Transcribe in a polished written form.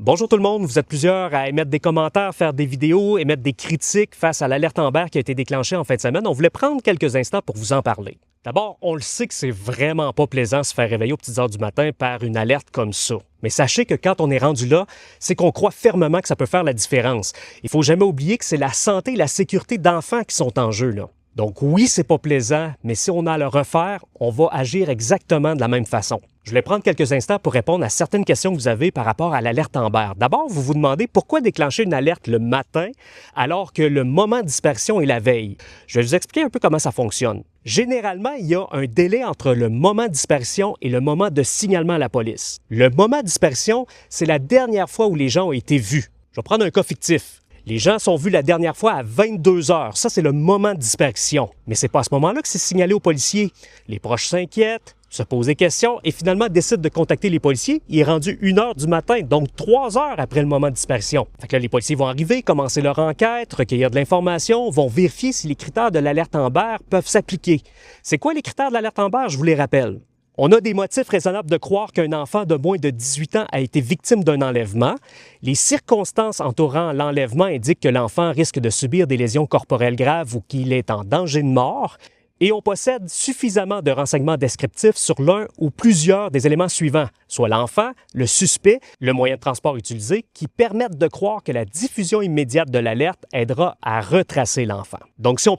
Bonjour tout le monde, vous êtes plusieurs à émettre des commentaires, faire des vidéos, émettre des critiques face à l'alerte Amber qui a été déclenchée en fin de semaine. On voulait prendre quelques instants pour vous en parler. D'abord, on le sait que c'est vraiment pas plaisant de se faire réveiller aux petites heures du matin par une alerte comme ça. Mais sachez que quand on est rendu là, c'est qu'on croit fermement que ça peut faire la différence. Il faut jamais oublier que c'est la santé et la sécurité d'enfants qui sont en jeu, là. Donc oui, c'est pas plaisant, mais si on a à le refaire, on va agir exactement de la même façon. Je vais prendre quelques instants pour répondre à certaines questions que vous avez par rapport à l'alerte Amber. D'abord, vous vous demandez pourquoi déclencher une alerte le matin alors que le moment de dispersion est la veille. Je vais vous expliquer un peu comment ça fonctionne. Généralement, il y a un délai entre le moment de dispersion et le moment de signalement à la police. Le moment de dispersion, c'est la dernière fois où les gens ont été vus. Je vais prendre un cas fictif. Les gens sont vus la dernière fois à 22 heures. Ça, c'est le moment de dispersion. Mais c'est pas à ce moment-là que c'est signalé aux policiers. Les proches s'inquiètent, se posent des questions et finalement décident de contacter les policiers. Il est rendu 1 heure du matin, donc 3 heures après le moment de dispersion. Fait que là, les policiers vont arriver, commencer leur enquête, recueillir de l'information, vont vérifier si les critères de l'alerte Amber peuvent s'appliquer. C'est quoi les critères de l'alerte Amber? Je vous les rappelle. On a des motifs raisonnables de croire qu'un enfant de moins de 18 ans a été victime d'un enlèvement. Les circonstances entourant l'enlèvement indiquent que l'enfant risque de subir des lésions corporelles graves ou qu'il est en danger de mort. Et on possède suffisamment de renseignements descriptifs sur l'un ou plusieurs des éléments suivants, soit l'enfant, le suspect, le moyen de transport utilisé, qui permettent de croire que la diffusion immédiate de l'alerte aidera à retracer l'enfant. Donc, si on prend